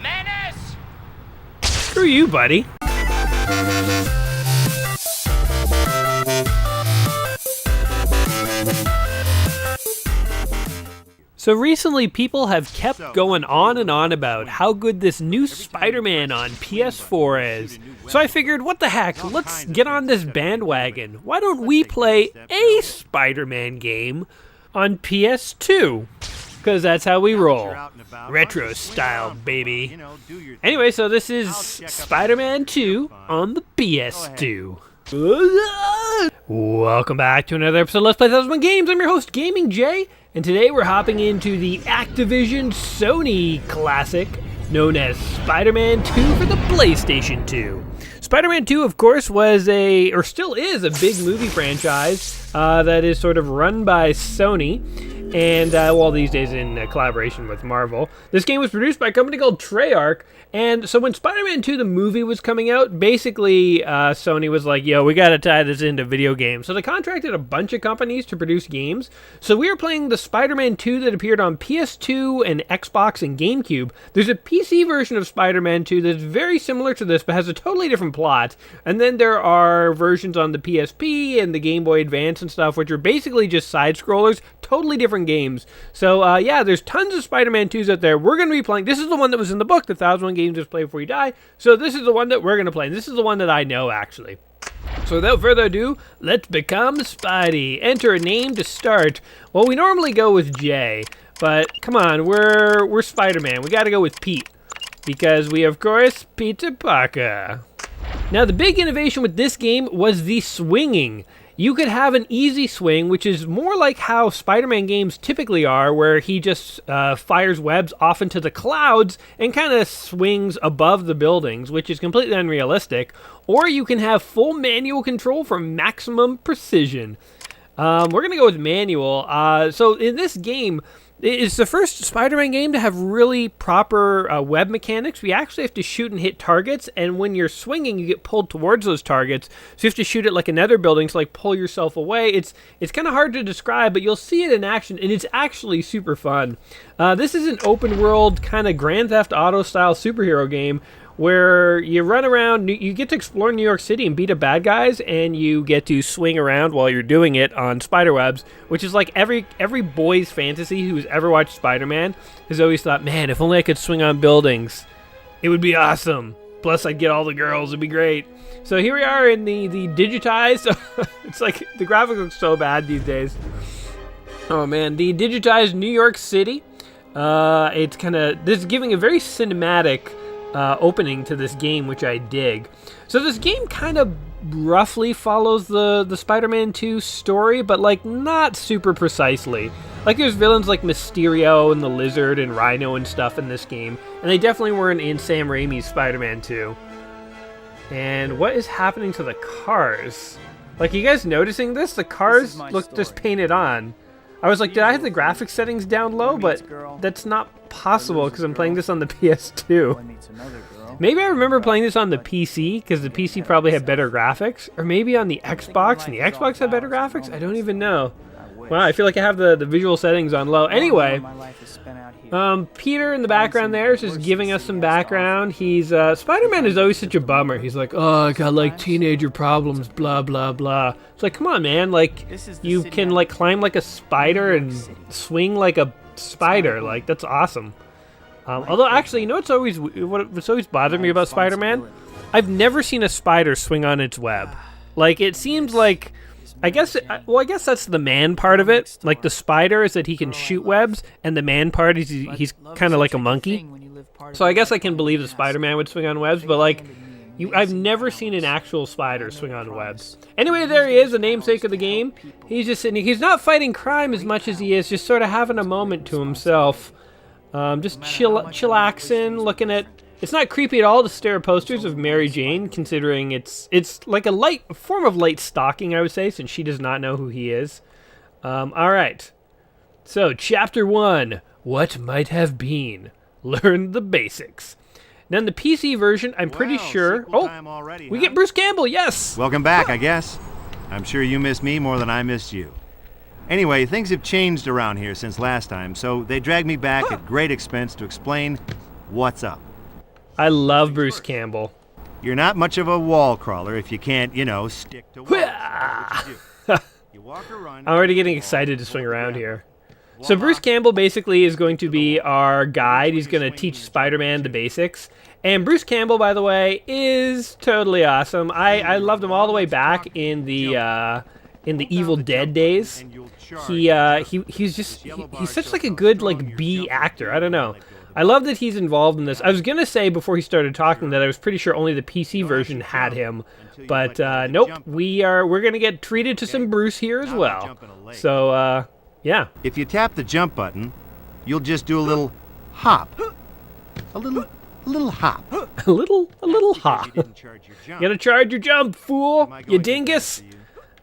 Menace! Screw you, buddy. So recently, people have kept going on and on about how good this new Spider-Man on PS4 is. So I figured, what the heck, let's get on this bandwagon. Why don't we play a Spider-Man game on PS2? Because that's how we roll. Retro style, baby. Anyway, so this is Spider-Man 2 on the PS2. Welcome back to another episode of Let's Play 1001 Games. I'm your host, Gaming Jay, and today we're hopping into the Activision Sony classic known as Spider-Man 2 for the PlayStation 2. Spider-Man 2, of course, was or still is, a big movie franchise that is sort of run by Sony. And, well, these days in collaboration with Marvel. This game was produced by a company called Treyarch, and so when Spider-Man 2, the movie, was coming out, basically, Sony was like, yo, we gotta tie this into video games. So they contracted a bunch of companies to produce games. So we are playing the Spider-Man 2 that appeared on PS2 and Xbox and GameCube. There's a PC version of Spider-Man 2 that's very similar to this, but has a totally different plot. And then there are versions on the PSP and the Game Boy Advance and stuff, which are basically just side-scrollers, totally different games. So, yeah, there's tons of Spider-Man 2s out there. We're going to be playing. This is the one that was in the book, the 1001 Games Just Play Before You Die. So this is the one that we're going to play. This is the one that I know, actually. So without further ado, let's become Spidey. Enter a name to start. Well, we normally go with J, but come on, we're Spider-Man. We got to go with Pete, because we, of course, Peter Parker. Now, the big innovation with this game was the swinging. You could have an easy swing, which is more like how Spider-Man games typically are, where he just fires webs off into the clouds and kind of swings above the buildings, which is completely unrealistic. Or you can have full manual control for maximum precision. We're going to go with manual. So in this game, it's the first Spider-Man game to have really proper web mechanics. We actually have to shoot and hit targets, and when you're swinging, you get pulled towards those targets. So you have to shoot at like another building to like pull yourself away. It's kind of hard to describe, but you'll see it in action, and it's actually super fun. This is an open world kind of Grand Theft Auto style superhero game where you run around, you get to explore New York City and beat up bad guys, and you get to swing around while you're doing it on spiderwebs, which is like every boy's fantasy who's ever watched Spider-Man has always thought, man, if only I could swing on buildings, it would be awesome. Plus, I'd get all the girls, it'd be great. So here we are in the digitized, it's like, the graphics look so bad these days. Oh man, the digitized New York City. It's kind of, this is giving a very cinematic opening to this game, which I dig. So this game kind of roughly follows the Spider-Man 2 story, but like not super precisely. Like there's villains like Mysterio and the Lizard and Rhino and stuff in this game, and they definitely weren't in Sam Raimi's Spider-Man 2. And what is happening to the cars? Like, you guys noticing this? The cars look just painted on. I was like, did I have the graphics settings down low? But that's not possible because I'm playing this on the PS2. Maybe I remember playing this on the PC because the PC probably had better graphics. Or maybe on the Xbox and the Xbox had better graphics? I don't even know. Wow, I feel like I have the visual settings on low. Anyway, Peter in the background there is just giving us some background. He's, Spider-Man is always such a bummer. He's like, oh, I got like teenager problems, blah, blah, blah. It's like, come on, man. Like, you can like climb like a spider and swing like a spider. Like, that's awesome. Although, actually, you know what's always bothered me about Spider-Man? I've never seen a spider swing on its web. Like, it seems like, I guess that's the man part of it. Like, the spider is that he can shoot webs, and the man part is he's kind of like a monkey. So I guess I can believe the Spider-Man would swing on webs, but like, I've never seen an actual spider swing on webs. Anyway, there he is, the namesake of the game. He's just sitting, he's not fighting crime as much as he is just sort of having a moment to himself. Just chillaxing, looking at. It's not creepy at all to stare at posters of Mary Jane, considering it's like a form of light stalking, I would say, since she does not know who he is. All right. So, Chapter 1, What Might Have Been. Learn the basics. Now, in the PC version, I'm pretty sure. Oh, we get Bruce Campbell, yes! Welcome back, I guess. I'm sure you miss me more than I missed you. Anyway, things have changed around here since last time, so they dragged me back at great expense to explain what's up. I love Bruce Campbell. You're not much of a wall crawler if you can't, you know, stick to walls. That's what you do. You walk or run. I'm already getting excited to swing around here. So Bruce Campbell basically is going to be our guide. He's going to teach Spider-Man the basics. And Bruce Campbell, by the way, is totally awesome. I loved him all the way back in the Evil Dead days. He's such like a good like B actor. I don't know. I love that he's involved in this. I was gonna say before he started talking that I was pretty sure only the PC version had him, but nope. We're gonna get treated to some Bruce here as well. So yeah. If you tap the jump button, you'll just do a little hop. A little hop. a little hop. You gotta charge your jump, fool! You dingus!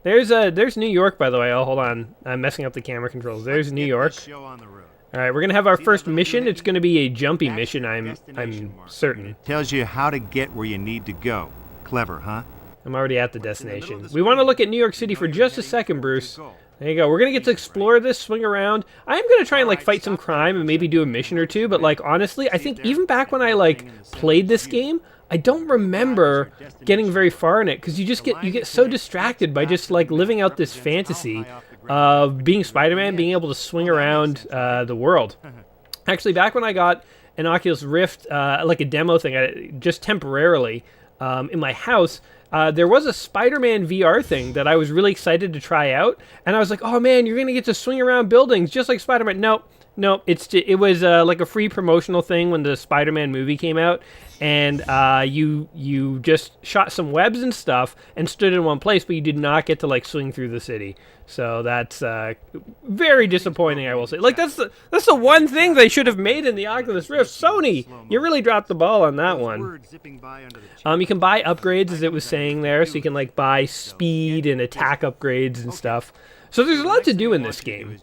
There's New York, by the way. Oh, hold on. I'm messing up the camera controls. There's New York. All right, we're gonna have our first mission. It's gonna be a jumpy mission. I'm certain. Tells you how to get where you need to go. Clever, huh? I'm already at the destination. We want to look at New York City for just a second, Bruce. There you go. We're gonna get to explore this, swing around. I'm gonna try and like fight some crime and maybe do a mission or two. But like honestly, I think even back when I like played this game, I don't remember getting very far in it because you get so distracted by just like living out this fantasy of being Spider-Man, being able to swing around the world. Actually, back when I got an Oculus Rift, like a demo thing, just temporarily in my house, there was a Spider-Man VR thing that I was really excited to try out, and I was like, "Oh man, you're gonna get to swing around buildings just like Spider-Man." No, it was like a free promotional thing when the Spider-Man movie came out, and you just shot some webs and stuff and stood in one place, but you did not get to like swing through the city. So that's very disappointing, I will say. Like that's the one thing they should have made in the Oculus Rift. Sony, you really dropped the ball on that one. You can buy upgrades, as it was saying there, so you can like buy speed and attack upgrades and stuff. So there's a lot to do in this game.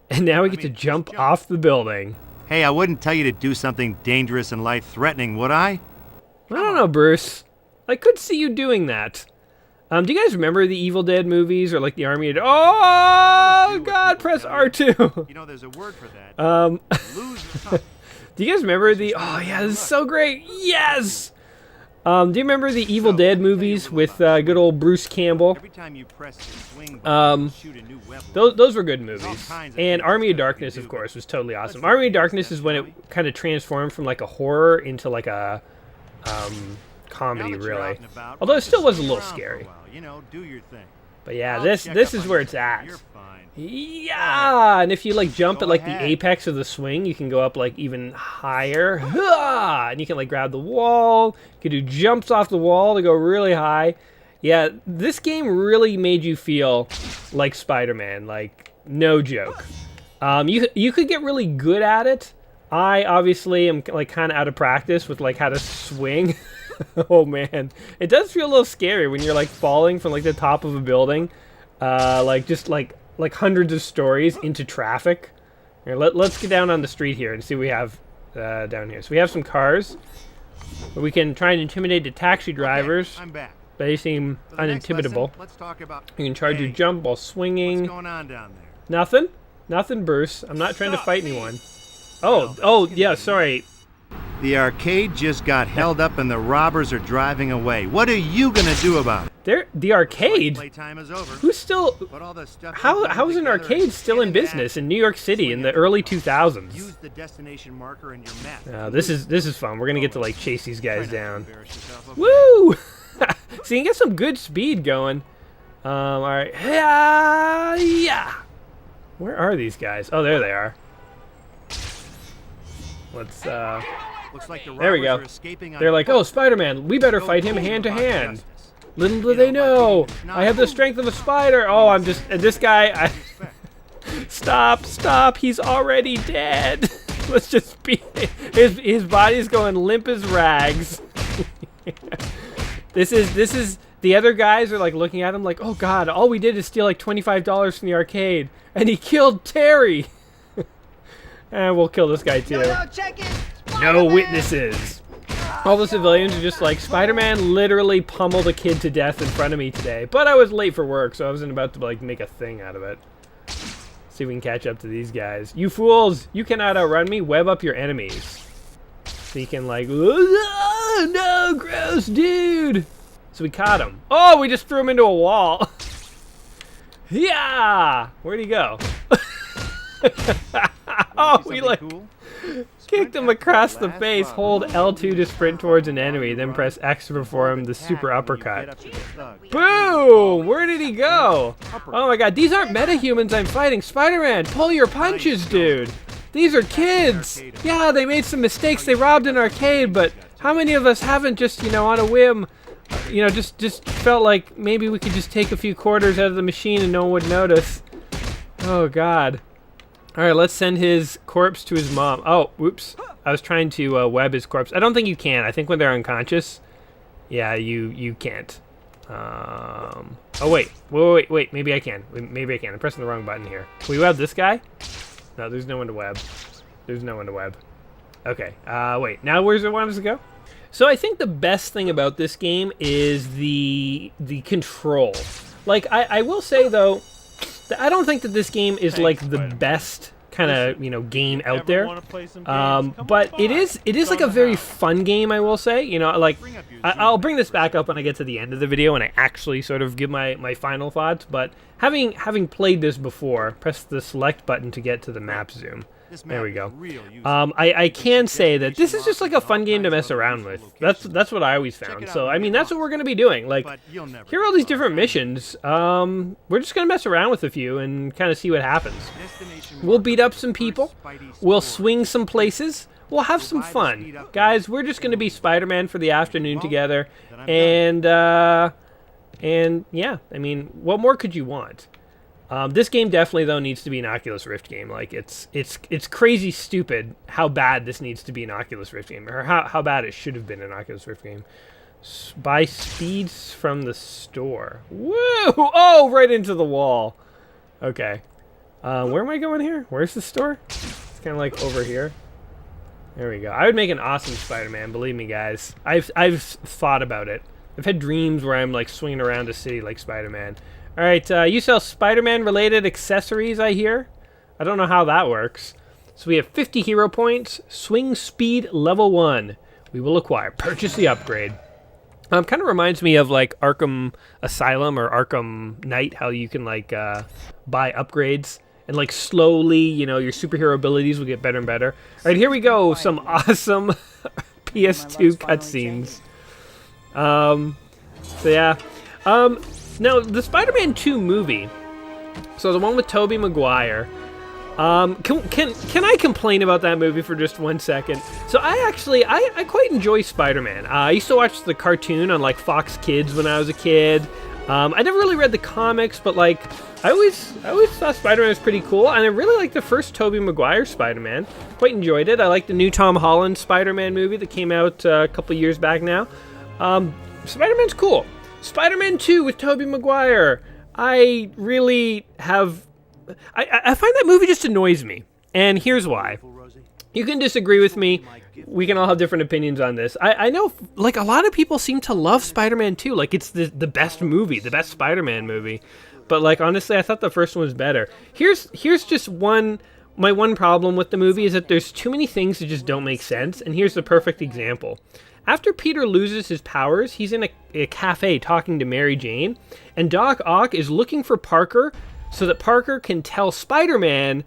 And now we get to jump off the building. Hey, I wouldn't tell you to do something dangerous and life-threatening, would I? I don't know, Bruce. I could see you doing that. Do you guys remember the Evil Dead movies or like the Army of... Oh, God, press R2. You know, there's a word for that. Do you guys remember the... Oh, yeah, this is so great. Yes! Do you remember the Evil Dead movies with good old Bruce Campbell? Those were good movies. And Army of Darkness, of course, was totally awesome. Army of Darkness is when it kind of transformed from like a horror into like a comedy, really. Although it still was a little scary. But yeah, this is where it's at. Yeah, and if you like jump at like the apex of the swing, you can go up like even higher. And you can like grab the wall. You can do jumps off the wall to go really high. Yeah, this game really made you feel like Spider-Man, like no joke. You could get really good at it. I obviously am like kind of out of practice with like how to swing. Oh man, it does feel a little scary when you're like falling from like the top of a building, like hundreds of stories into traffic. Here, let's get down on the street here and see what we have down here. So we have some cars. We can try and intimidate the taxi drivers. Okay, I'm back. They seem unintimidable. Let's talk about... You can charge your jump while swinging. What's going on down there? Nothing, Bruce. I'm not trying to fight anyone. Oh, yeah, sorry. The arcade just got held up and the robbers are driving away. What are you gonna do about it? The arcade? Playtime is over. Who's still... How is an arcade still in business in New York City in the early 2000s? Use the destination marker in your map. This is fun. We're gonna get to like chase these guys down. Woo! So you can get some good speed going. All right. Yeah. Where are these guys? Oh, there they are. Let's Looks like there we go. They're like, oh, Spider-Man, we better fight him hand to hand. Little do they know, I have the strength of a spider. Oh, I'm just this guy. Stop! He's already dead. Let's just beat his body's going limp as rags. This is the other guys are like looking at him like, oh God, all we did is steal like $25 from the arcade, and he killed Terry. And we'll kill this guy too. Check it. No witnesses. All the civilians are just like, Spider-Man literally pummeled a kid to death in front of me today. But I was late for work, so I wasn't about to like make a thing out of it. See if we can catch up to these guys. You fools! You cannot outrun me. Web up your enemies. So you can like, oh, no, gross, dude! So we caught him. Oh, we just threw him into a wall. Yeah! Where'd he go? Oh, we like kicked him across the face. Hold L2 to sprint towards an enemy, then press X to perform the super uppercut. Boom! Where did he go? Oh my god, these aren't metahumans I'm fighting. Spider-Man, pull your punches, dude. These are kids. Yeah, they made some mistakes. They robbed an arcade, but how many of us haven't just, you know, on a whim, you know, just felt like maybe we could just take a few quarters out of the machine and no one would notice. Oh god. Alright, let's send his corpse to his mom. Oh, whoops. I was trying to web his corpse. I don't think you can. I think when they're unconscious, yeah, you can't. Oh, wait. Maybe I can. Maybe I can. I'm pressing the wrong button here. Can we web this guy? No, there's no one to web. There's no one to web. Okay, wait. Now where's it want us to go? So I think the best thing about this game is the control. Like, I will say, though, I don't think that this game is like the best kind of, you know, game out there. But it is like a very fun game, I will say. You know, like I'll bring this back up when I get to the end of the video and I actually sort of give my final thoughts. But having played this before, press the select button to get to the map zoom. There we go. I can say that this is just like a fun game to mess around with. That's what I always found. So I mean, that's what we're gonna be doing. Like, here are all these different missions. We're just gonna mess around with a few and kind of see what happens. We'll beat up some people. We'll swing some places. We'll have some fun, guys. We're just gonna be Spider-Man for the afternoon together, and yeah. I mean, what more could you want? This game definitely, though, needs to be an Oculus Rift game. Like, it's crazy stupid how bad this needs to be an Oculus Rift game, or how bad it should have been an Oculus Rift game. Buy speeds from the store. Woo! Oh, right into the wall. Okay. Where am I going here? Where's the store? It's kind of like over here. There we go. I would make an awesome Spider-Man, believe me, guys. I've thought about it. I've had dreams where I'm, like, swinging around a city like Spider-Man. All right, you sell Spider-Man related accessories, I hear. I don't know how that works. So we have 50 hero points, swing speed level 1. We will acquire. Purchase the upgrade. Kind of reminds me of like Arkham Asylum or Arkham Knight, how you can like buy upgrades and like slowly, you know, your superhero abilities will get better and better. All right, here we go. Some awesome PS2 cutscenes. So yeah. Now, the Spider-Man 2 movie, so the one with Tobey Maguire, can I complain about that movie for just 1 second? So I quite enjoy Spider-Man. I used to watch the cartoon on, like, Fox Kids when I was a kid. I never really read the comics, but, like, I always thought Spider-Man was pretty cool, and I really liked the first Tobey Maguire Spider-Man. Quite enjoyed it. I like the new Tom Holland Spider-Man movie that came out a couple years back now. Spider-Man's cool. Spider-Man 2 with Tobey Maguire. I really have... I find that movie just annoys me. And here's why. You can disagree with me. We can all have different opinions on this. I know, like, a lot of people seem to love Spider-Man 2. Like, it's the best movie, the best Spider-Man movie. But, like, honestly, I thought the first one was better. Here's just my one problem with the movie is that there's too many things that just don't make sense. And here's the perfect example. After Peter loses his powers, he's in a cafe talking to Mary Jane, and Doc Ock is looking for Parker so that Parker can tell Spider-Man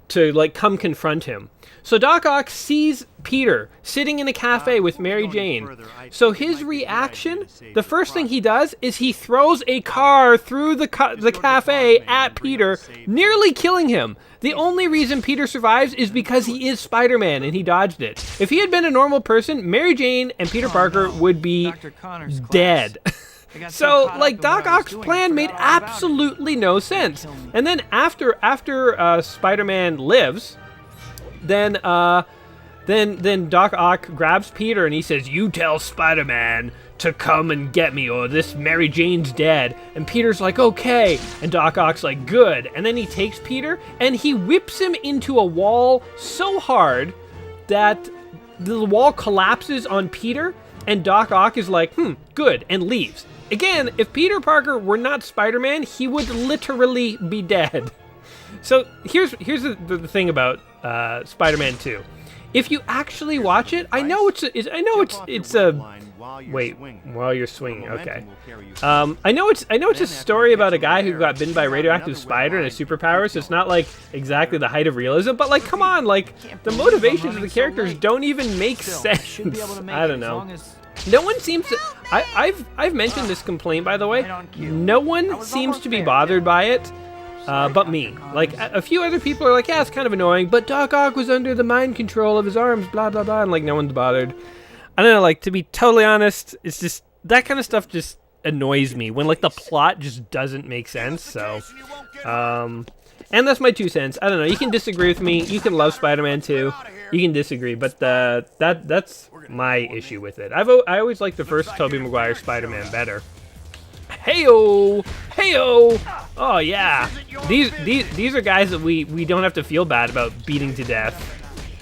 to, like, come confront him. So Doc Ock sees Peter sitting in a cafe with Mary Jane. So his reaction, the first thing he does is he throws a car through the cafe at Peter, nearly killing him. The only reason Peter survives is because he is Spider-Man and he dodged it. If he had been a normal person, Mary Jane and Peter Parker would be dead. So, like, Doc Ock's plan made absolutely no sense. And then after Spider-Man lives, then Doc Ock grabs Peter and he says, "You tell Spider-Man to come and get me, or this Mary Jane's dead." And Peter's like, "Okay." And Doc Ock's like, "Good." And then he takes Peter and he whips him into a wall so hard that the wall collapses on Peter, And Doc Ock is like, good, and leaves. Again, if Peter Parker were not Spider-Man, he would literally be dead. So here's the thing about Spider-Man 2. If you actually watch it, I know it's a wait while you're swinging. Okay, I know it's a story about a guy who got bitten by a radioactive spider and his superpowers. So it's not like exactly the height of realism, but like, come on, like the motivations of the characters don't even make sense. I don't know. No one seems to. I've mentioned this complaint, by the way. No one seems to be bothered by it. But me. Like, a few other people are like, yeah, it's kind of annoying, but Doc Ock was under the mind control of his arms, blah, blah, blah, and, like, no one's bothered. I don't know, like, to be totally honest, it's just, that kind of stuff just annoys me, when, like, the plot just doesn't make sense, so, and that's my 2 cents. I don't know, you can disagree with me, you can love Spider-Man 2, you can disagree, but that's my issue with it. I always liked the first Tobey Maguire Spider-Man better. Heyo! Heyo! Oh yeah. These are guys that we don't have to feel bad about beating to death.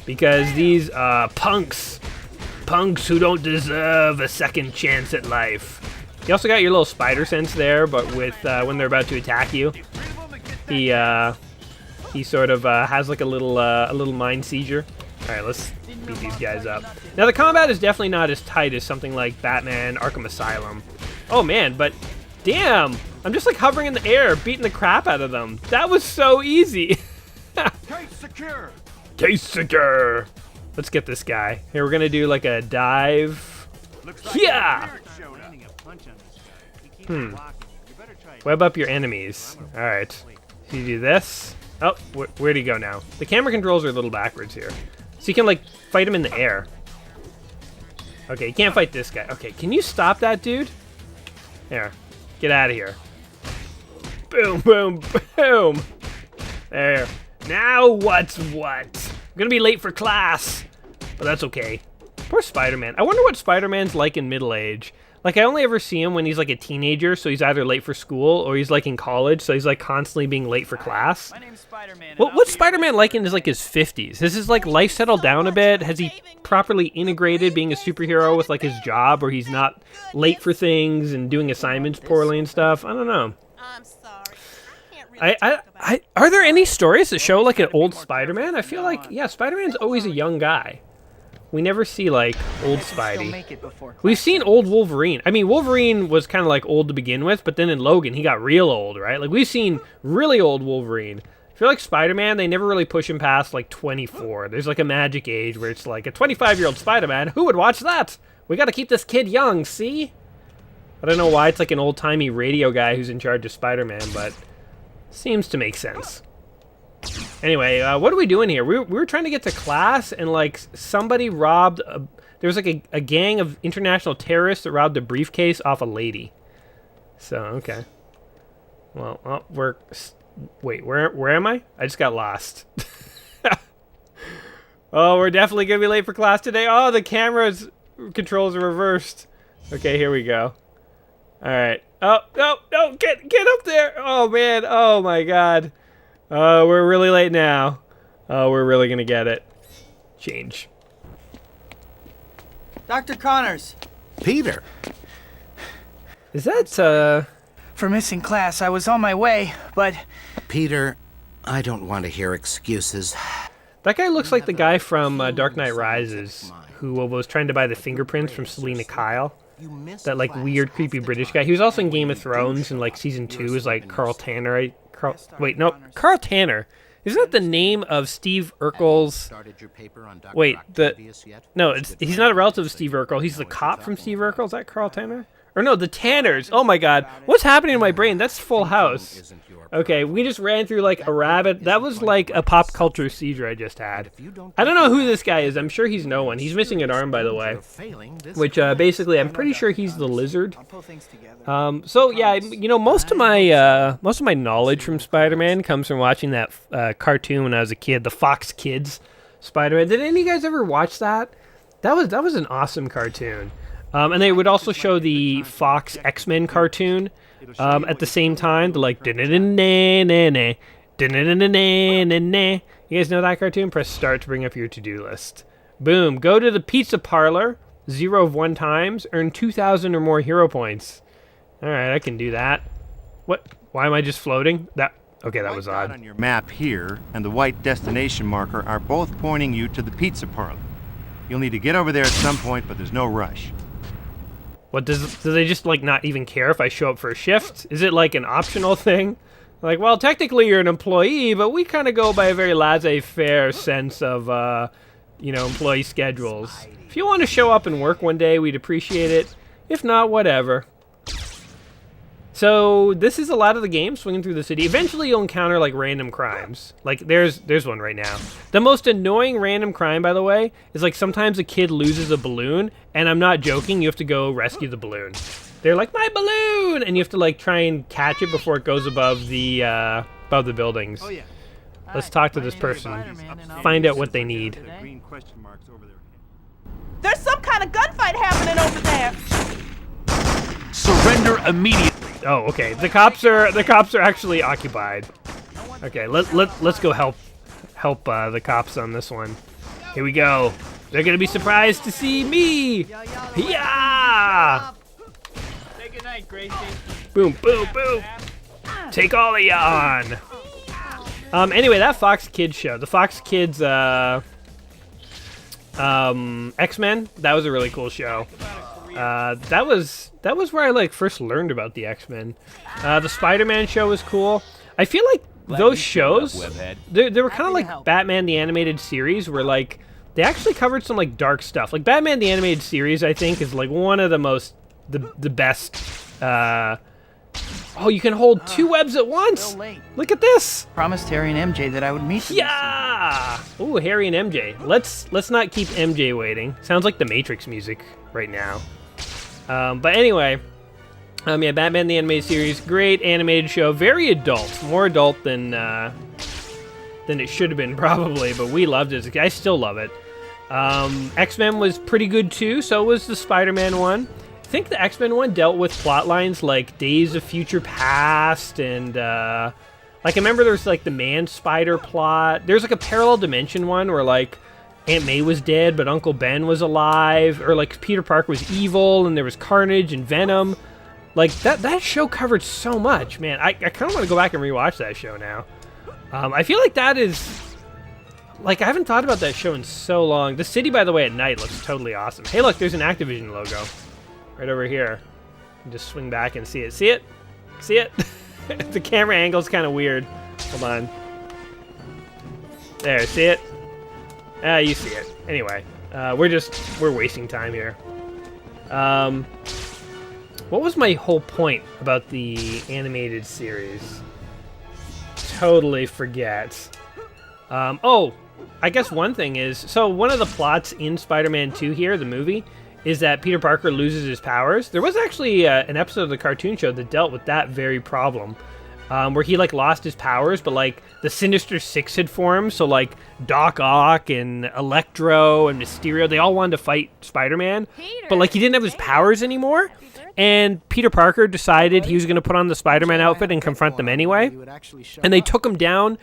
Because these punks who don't deserve a second chance at life. You also got your little spider sense there, but with when they're about to attack you, he sort of has like a little mind seizure. Alright, let's beat these guys up. Now the combat is definitely not as tight as something like Batman Arkham Asylum. Oh man, but damn! I'm just like hovering in the air, beating the crap out of them. That was so easy. Case secure. Case secure. Let's get this guy. Here, we're gonna do like a dive. Yeah! Web up your enemies. Alright. So you do this. Oh, where'd he go now? The camera controls are a little backwards here. So you can like fight him in the air. Okay, you can't fight this guy. Okay, can you stop that dude? Here, get out of here. Boom, boom, boom. There. Now what's what? I'm gonna be late for class. But that's okay. Poor Spider-Man. I wonder what Spider-Man's like in middle age. Like, I only ever see him when he's like a teenager, so he's either late for school, or he's like in college, so he's like constantly being late for class. My name's Spider-Man. What's Spider-Man like in his like his 50s? Has his like life settled down a bit? Has he properly integrated being a superhero with like his job, where he's not late for things and doing assignments poorly and stuff? I don't know. I'm sorry. Are there any stories that show like an old Spider-Man? I feel like, yeah, Spider-Man's always a young guy. We never see like old Spidey. We've seen old Wolverine. I mean, Wolverine was kind of like old to begin with, but then in Logan he got real old, right? Like, we've seen really old Wolverine. I feel like Spider-Man, they never really push him past like 24. There's like a magic age where it's like a 25-year-old Spider-Man. Who would watch that? We got to keep this kid young, see? I don't know why it's like an old-timey radio guy who's in charge of Spider-Man, but seems to make sense. Anyway, what are we doing here? We were trying to get to class, and like somebody robbed. There was like a gang of international terrorists that robbed a briefcase off a lady. So okay. Well, wait. Where am I? I just got lost. Oh, we're definitely gonna be late for class today. Oh, the camera's controls are reversed. Okay, here we go. All right. Oh no! Get up there! Oh man! Oh my God! We're really late now. Oh, we're really gonna get it. Change. Dr. Connors. Peter. Is that, For missing class, I was on my way, but... Peter, I don't want to hear excuses. that guy looks like the guy from Dark Knight Rises, who was trying to buy the fingerprints from Selena Kyle. That, like, weird, creepy British guy. He was also in Game of Thrones, and, like, Season 2 is, like, Carl Tanner. Carl Tanner. Isn't that the name of Steve Urkel's... Wait, he's not a relative of Steve Urkel. He's the cop from Steve Urkel. Is that Carl Tanner? Or no, the Tanners. Oh my God. What's happening in my brain? That's Full House. Okay, we just ran through like a rabbit. That was like a pop culture seizure I just had. I don't know who this guy is. I'm sure he's no one. He's missing an arm, by the way. Which basically, I'm pretty sure he's the lizard. So yeah, you know, most of my knowledge from Spider-Man comes from watching that cartoon when I was a kid, the Fox Kids Spider-Man. Did any of you guys ever watch that? That was an awesome cartoon. And they would also show the Fox X-Men cartoon at the same time. The like, you guys know that cartoon? Press start to bring up your to-do list. Boom. Go to the pizza parlor. 0 of 1 times, earn 2,000 or more hero points. All right, I can do that. What? Why am I just floating? Okay, that was White dot odd. on your map here and the white destination marker are both pointing you to the pizza parlor. You'll need to get over there at some point, but there's no rush. What do they just like not even care if I show up for a shift? Is it like an optional thing? Like, well, technically you're an employee, but we kind of go by a very laissez-faire sense of, employee schedules. If you want to show up and work one day, we'd appreciate it. If not, whatever. So this is a lot of the game, swinging through the city. Eventually you'll encounter like random crimes. Like there's one right now. The most annoying random crime, by the way, is like sometimes a kid loses a balloon, and I'm not joking, you have to go rescue the balloon. They're like, my balloon! And you have to like try and catch it before it goes above the buildings. Oh, yeah. Let's talk to this person. Find out what they need. The green question marks over their head. There's some kind of gunfight happening over there. Surrender immediately. Oh, okay. The cops are actually occupied. Okay, let's go help the cops on this one. Here we go. They're gonna be surprised to see me. Yeah! Say goodnight, Gracie. Boom, boom, boom. Take all of ya on. Anyway, that Fox Kids show, the Fox Kids X-Men, that was a really cool show. That was where I like first learned about the X-Men. The Spider-Man show was cool. I feel like those shows, they were kind of like Batman the Animated Series, where like they actually covered some like dark stuff. Like Batman the Animated Series, I think, is like one of the best. Oh, you can hold 2 webs at once. Look at this. Promised Harry and MJ that I would meet them. Yeah. Ooh, Harry and MJ. Let's not keep MJ waiting. Sounds like the Matrix music right now. But anyway, yeah, Batman the Animated Series, great animated show, very adult, more adult than it should have been probably, but we loved it. I still love it. X-Men was pretty good too, so was the Spider-Man one. I think the X-Men one dealt with plot lines like Days of Future Past and like I remember there was like the Man-Spider plot. There's like a parallel dimension one where like Aunt May was dead, but Uncle Ben was alive, or like Peter Parker was evil, and there was Carnage and Venom. Like that show covered so much, man. I kind of want to go back and rewatch that show now. I feel like that is, like I haven't thought about that show in so long. The city, by the way, at night looks totally awesome. Hey, look, there's an Activision logo right over here. You can just swing back and see it. See it? See it? The camera angle's kind of weird. Hold on. There, see it? You see it. Anyway, we're wasting time here. What was my whole point about the animated series? Totally forget. Oh, I guess one thing is, so one of the plots in Spider-Man 2 here, the movie, is that Peter Parker loses his powers. There was actually an episode of the cartoon show that dealt with that very problem. Where he like lost his powers, but like the Sinister Six had formed, so like Doc Ock and Electro and Mysterio, they all wanted to fight Spider-Man, but like he didn't have his powers anymore, and Peter Parker decided he was going to put on the Spider-Man outfit and confront them anyway, and they took him down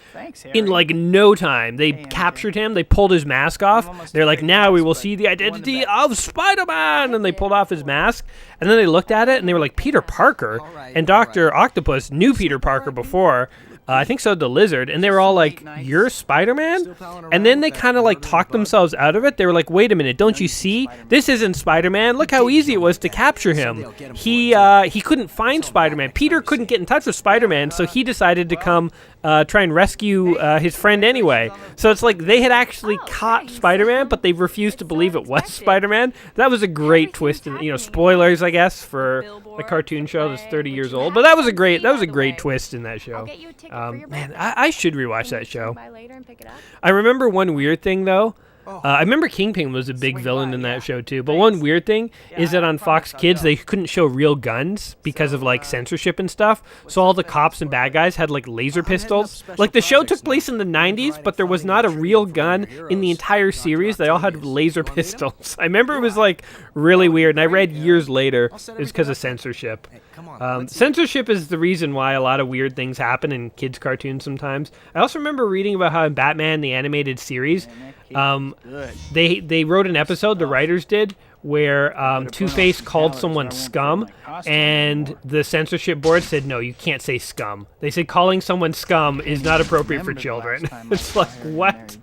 in like no time. They captured him, they pulled his mask off, they're like, now we will see the identity of Spider-Man, and they pulled off his mask, and then they looked at it and they were like, Peter Parker, and Dr. Octopus knew Peter Parker before, I think so, the Lizard, and they were all like, you're Spider-Man? And then they kind of like talked themselves out of it. They were like, wait a minute, don't you see? This isn't Spider-Man. Look how easy it was to capture him. He couldn't find Spider-Man. Peter couldn't get in touch with Spider-Man, so he decided to come try and rescue his friend anyway. So it's like they had actually caught Spider-Man, but they refused to believe it was Spider-Man. That was a great twist, and spoilers, I guess, for a cartoon show that's 30 years old. But that was a great twist in that show. Man, I should rewatch that show. I remember one weird thing though. I remember Kingpin was a big villain in that show too, but one weird thing is that on Fox Kids they couldn't show real guns because of like censorship and stuff, so all the cops and bad guys had like laser pistols. Like the show took place in the 90s, but there was not a real gun in the entire series. They all had laser pistols. I remember it was like really weird, and I read years later it was because of censorship. Censorship is the reason why a lot of weird things happen in kids' cartoons sometimes. I also remember reading about how in Batman, the animated series, they wrote an episode, the writers did, where Two-Face called someone scum, and the censorship board said, no, you can't say scum. They said calling someone scum is not appropriate for children. It's like, what?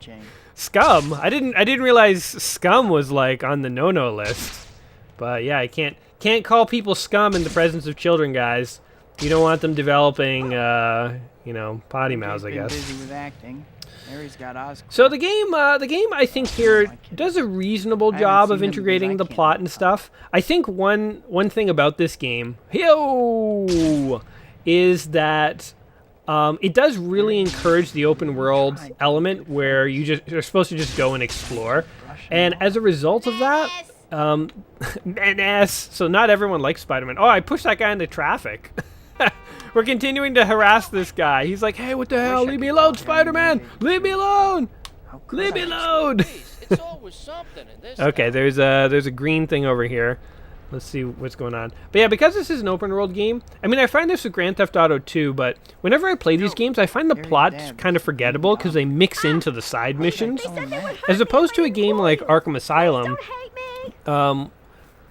Scum? I didn't realize scum was like on the no-no list. But yeah, I can't call people scum in the presence of children, guys. You don't want them developing, potty mouths, I guess. Busy with acting. Harry's got Oscar. So the game I think here does a reasonable job of integrating the plot and stuff. I think one thing about this game, is that it does really encourage the open world element where you're supposed to just go and explore, and as a result of that. NES. So not everyone likes Spider-Man. Oh, I pushed that guy into traffic. We're continuing to harass this guy. He's like, hey, what the hell? Leave me alone, Spider-Man! Leave me alone! Leave me alone! It's always something in this. Okay, there's a green thing over here. Let's see what's going on. But yeah, because this is an open world game, I mean, I find this with Grand Theft Auto 2, but whenever I play these games, I find the plot's kind of forgettable because they mix into the side missions. As opposed to a game like Arkham Asylum,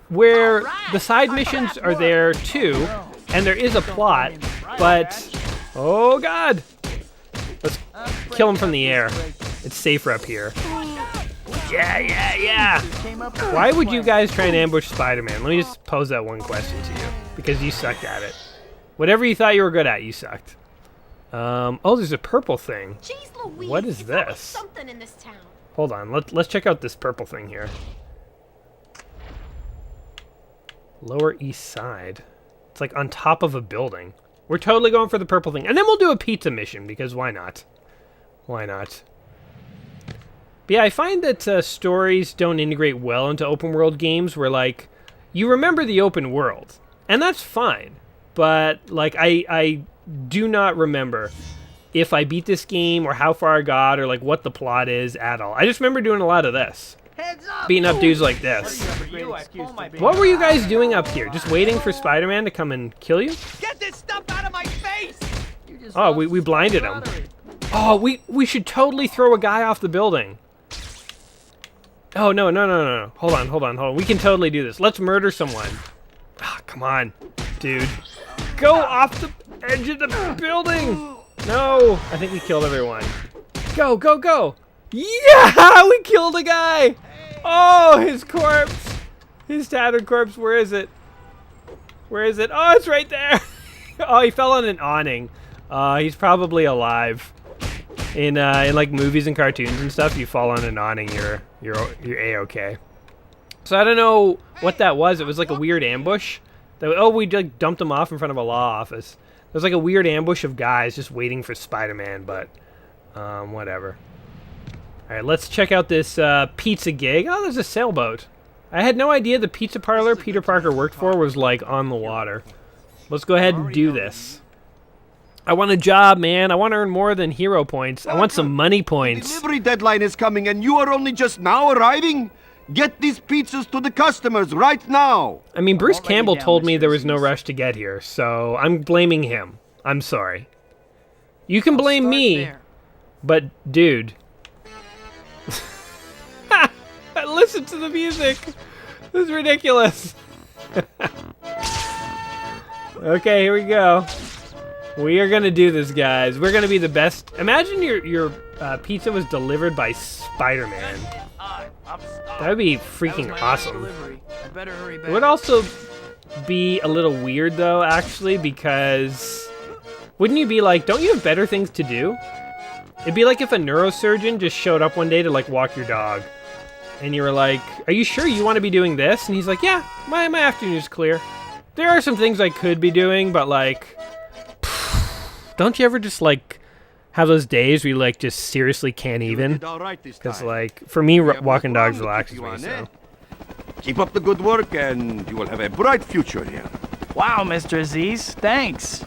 where the side missions are there too, and there is a plot, but oh god, let's kill him from the air. It's safer up here. Yeah. Why would you guys try and ambush Spider-Man? Let me just pose that one question to you, because you sucked at it. Whatever you thought you were good at, you sucked. Oh, there's a purple thing. Jeez Louise, what is it's always this? something in this town. Hold on, let's check out this purple thing here. Lower East Side. It's like on top of a building. We're totally going for the purple thing. And then we'll do a pizza mission, because why not? Why not? But yeah, I find that stories don't integrate well into open world games where, like, you remember the open world. And that's fine. But, like, I do not remember if I beat this game or how far I got or, like, what the plot is at all. I just remember doing a lot of this. Beating up dudes like this. What were you guys doing up here? Just waiting for Spider-Man to come and kill you? Get this stuff out of my face! Oh, we blinded him. Oh, we should totally throw a guy off the building. Oh, no. Hold on. We can totally do this. Let's murder someone. Ah, come on, dude. Go off the edge of the building! No! I think we killed everyone. Go! Yeah! We killed a guy! Oh, his corpse! His tattered corpse, where is it? Oh, it's right there! Oh, he fell on an awning. He's probably alive. In like movies and cartoons and stuff, you fall on an awning, you're A-okay. So I don't know what that was. It was like a weird ambush. We like dumped him off in front of a law office. It was like a weird ambush of guys just waiting for Spider-Man, but whatever. All right, let's check out this pizza gig. Oh, there's a sailboat. I had no idea the pizza parlor Peter Parker worked for was like on the water. Let's go ahead and do this. I want a job, man. I want to earn more than hero points. I want some money points. The delivery deadline is coming and you are only just now arriving? Get these pizzas to the customers right now. I mean, Bruce Campbell told me there was no rush to get here, so I'm blaming him. I'm sorry. You can blame me, but dude. Listen to the music. This is ridiculous. Okay, here we go. We are gonna do this, guys. We're gonna be the best. Imagine your pizza was delivered by Spider-Man. That would be freaking awesome. It would also be a little weird, though, actually, because wouldn't you be like, don't you have better things to do? It'd be like if a neurosurgeon just showed up one day to, like, walk your dog. And you were like, are you sure you want to be doing this? And he's like, yeah, my afternoon is clear. There are some things I could be doing, but, like, don't you ever just, like, have those days where you, like, just seriously can't even? Because, like, for me, walking dogs relaxes me, so. Keep up the good work and you will have a bright future here. Wow, Mr. Aziz, thanks.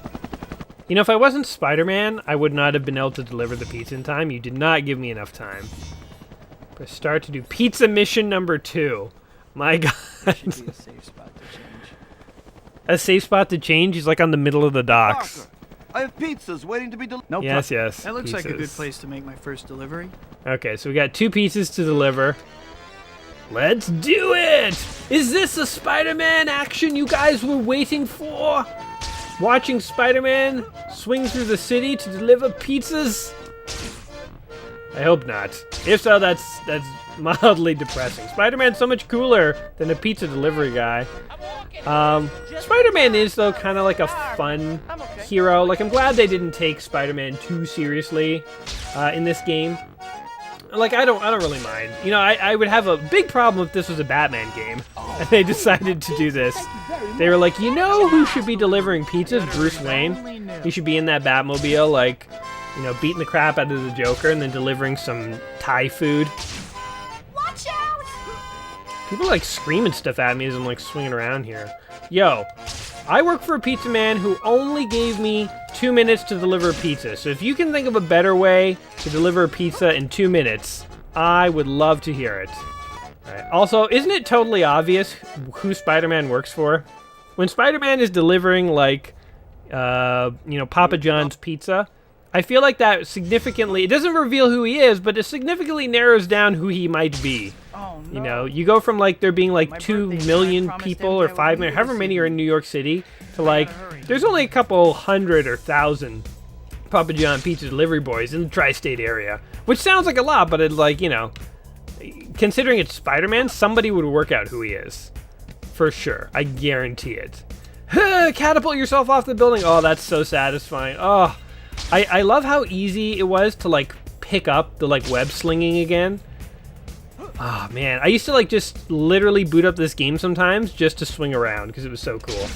You know, if I wasn't Spider-Man, I would not have been able to deliver the pizza in time. You did not give me enough time. Press start to do pizza mission number 2. My God. a safe spot to change. He's like on the middle of the docks. Parker, I have pizzas waiting to be delivered. No Yes, problem. yes. That looks like a good pizzas. place to make my first delivery. Okay, so we got 2 pizzas to deliver. Let's do it! Is this the Spider-Man action you guys were waiting for? Watching Spider-Man swing through the city to deliver pizzas? I hope not. If so, that's mildly depressing. Spider-Man's so much cooler than a pizza delivery guy. Spider-Man is, though, kind of like a fun hero. Like, I'm glad they didn't take Spider-Man too seriously in this game. Like, I don't really mind. You know, I would have a big problem if this was a Batman game, and they decided to do this. They were like, you know who should be delivering pizzas? Bruce Wayne. He should be in that Batmobile, like, you know, beating the crap out of the Joker and then delivering some Thai food. Watch out! People are, like, screaming stuff at me as I'm, like, swinging around here. Yo, I work for a pizza man who only gave me 2 minutes to deliver a pizza. So if you can think of a better way to deliver a pizza in 2 minutes, I would love to hear it. All right. Also, isn't it totally obvious who Spider-Man works for? When Spider-Man is delivering, like, you know, Papa John's pizza, I feel like that significantly, it doesn't reveal who he is, but it significantly narrows down who he might be. Oh, no. You know, you go from, like, there being, like, My 2 birthday, million I promised people MJ or I 5 would million, be however able to many see are you. in New York City, to, like, hurry. there's only a couple hundred or thousand Papa John pizza delivery boys in the tri-state area, which sounds like a lot, but it's like, you know, considering it's Spider-Man, somebody would work out who he is. For sure. I guarantee it. Catapult yourself off the building. Oh, that's so satisfying. Oh, I love how easy it was to, like, pick up the, like, web slinging again. Oh, man. I used to, like, just literally boot up this game sometimes just to swing around because it was so cool.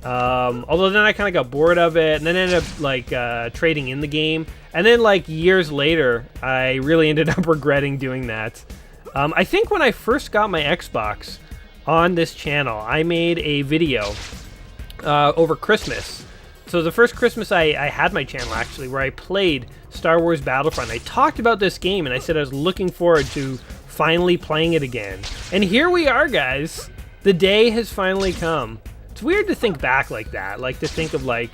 Although then I kind of got bored of it and then ended up, like, trading in the game. And then, like, years later, I really ended up regretting doing that. I think when I first got my Xbox on this channel, I made a video over Christmas. So the first Christmas I had my channel, actually, where I played Star Wars Battlefront. I talked about this game, and I said I was looking forward to finally playing it again. And here we are, guys. The day has finally come. It's weird to think back like that, like to think of, like,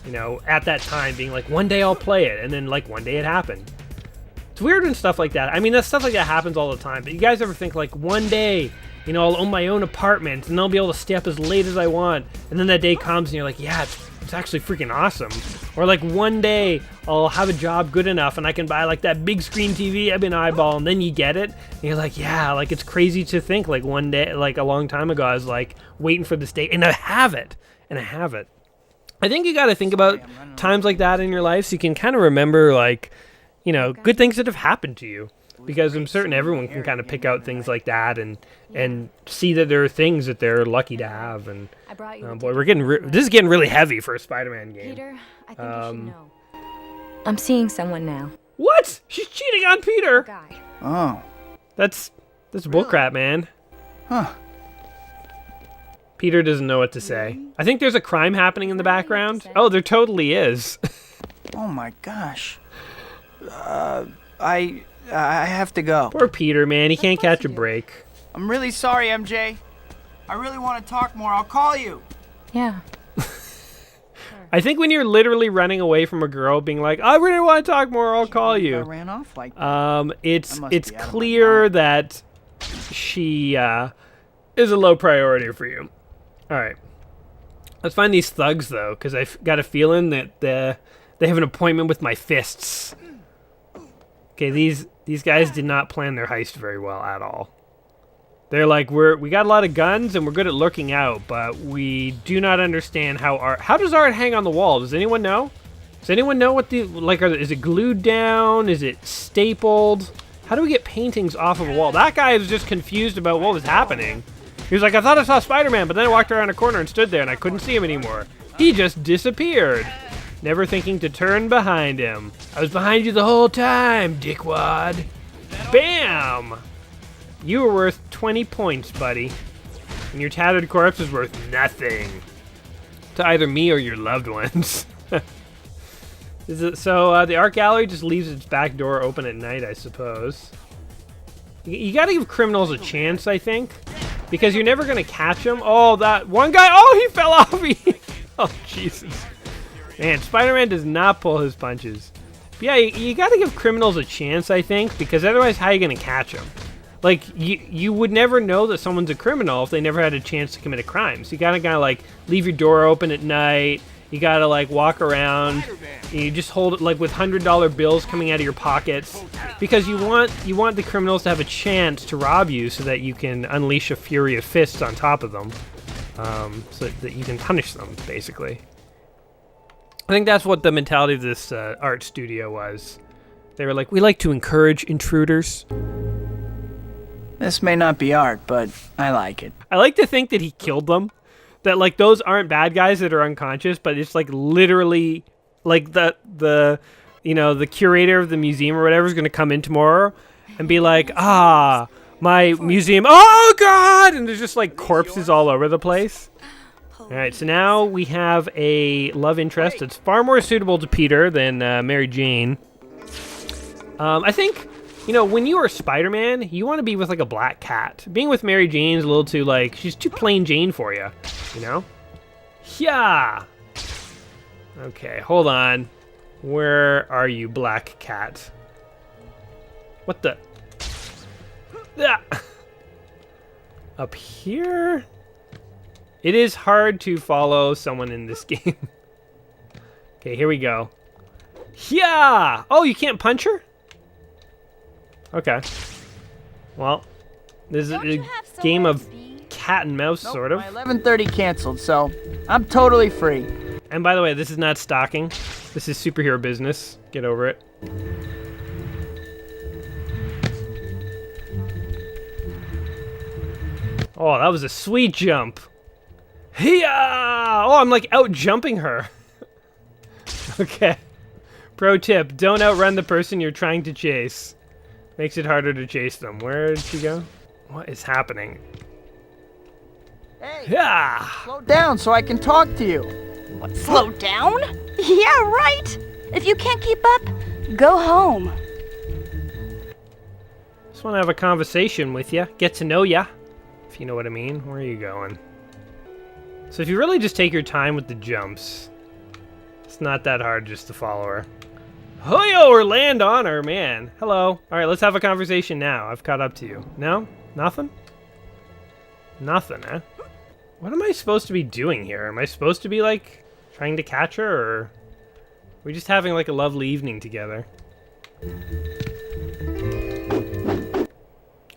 you know, at that time being like, one day I'll play it, and then, like, one day it happened. It's weird when stuff like that, I mean, that stuff like that happens all the time, but you guys ever think, like, one day, you know, I'll own my own apartment, and I'll be able to stay up as late as I want, and then that day comes, and you're like, yeah, it's actually freaking awesome. Or, like, one day I'll have a job good enough, and I can buy, like, that big screen TV I've been eyeballing, and then you get it, and you're like, yeah, like, it's crazy to think, like, one day, like, a long time ago, I was, like, waiting for this day, and I have it, I think you gotta think about times like that in your life so you can kind of remember, like, you know, good things that have happened to you. Because I'm certain everyone can kind of pick out things like that and see that there are things that they're lucky to have. And I brought you boy, we're getting this is getting really heavy for a Spider-Man game. Peter, I think you should know. I'm seeing someone now. What? She's cheating on Peter. Guy. Oh. That's bullcrap, man. Huh. Peter doesn't know what to say. I think there's a crime happening in the background. Oh, there totally is. Oh my gosh. I have to go. Poor Peter, man. He can't catch a break. I'm really sorry, MJ. I really want to talk more. I'll call you. Yeah. I think when you're literally running away from a girl, being like, "I really want to talk more. I'll call I you." ran off like that. It's I must it's be out of my clear mind. that she is a low priority for you. All right, let's find these thugs though, because I've got a feeling that they have an appointment with my fists. Okay, these guys did not plan their heist very well at all. They're like, we got a lot of guns and we're good at lurking out, but we do not understand how does art hang on the wall? Does anyone know? Does anyone know what is it glued down? Is it stapled? How do we get paintings off of a wall? That guy was just confused about what was happening. He was like, I thought I saw Spider-Man, but then I walked around a corner and stood there and I couldn't see him anymore. He just disappeared. Never thinking to turn behind him. I was behind you the whole time, dickwad. Bam! You were worth 20 points, buddy. And your tattered corpse is worth nothing. To either me or your loved ones. So the art gallery just leaves its back door open at night, I suppose. You gotta give criminals a chance, I think. because you're never gonna catch him. Oh, that one guy! Oh, he fell off! Oh, Jesus. Man, Spider-Man does not pull his punches. But yeah, you gotta give criminals a chance, I think, because otherwise how are you gonna catch them? Like, you would never know that someone's a criminal if they never had a chance to commit a crime. So you gotta kind of like leave your door open at night. You gotta like walk around. You just hold it like with $100 bills coming out of your pockets, because you want the criminals to have a chance to rob you, so that you can unleash a fury of fists on top of them, so that you can punish them. Basically, I think that's what the mentality of this art studio was. They were like, we like to encourage intruders. This may not be art, but I like it. I like to think that he killed them. That like those aren't bad guys that are unconscious, but it's like literally like the you know, the curator of the museum or whatever is gonna come in tomorrow and be like, my museum, oh god, and there's just like corpses all over the place. All right, so now we have a love interest that's far more suitable to Peter than Mary Jane. I think, you know, when you are Spider-Man, you want to be with like a black cat. Being with Mary Jane's a little too like, she's too plain Jane for you, you know? Yeah. Okay, hold on. Where are you, black cat? What the? Ah. Up here? It is hard to follow someone in this game. Okay, here we go. Yeah! Oh, you can't punch her? Okay. Well, this is a game of cat and mouse, sort of. My 11:30 canceled, so I'm totally free. And by the way, this is not stalking. This is superhero business. Get over it. Oh, that was a sweet jump. Hiya! Oh, I'm like out jumping her. Okay. Pro tip, don't outrun the person you're trying to chase. Makes it harder to chase them. Where did she go? What is happening? Hey, Yeah. slow down so I can talk to you. What, slow down? Yeah, right. If you can't keep up, go home. Just want to have a conversation with you. Get to know ya. If you know what I mean. Where are you going? So if you really just take your time with the jumps, it's not that hard just to follow her. Hoyo, or land on her, man. Hello. All right, let's have a conversation now. I've caught up to you. No? Nothing? Nothing, eh? What am I supposed to be doing here? Am I supposed to be, like, trying to catch her, or are we just having, like, a lovely evening together?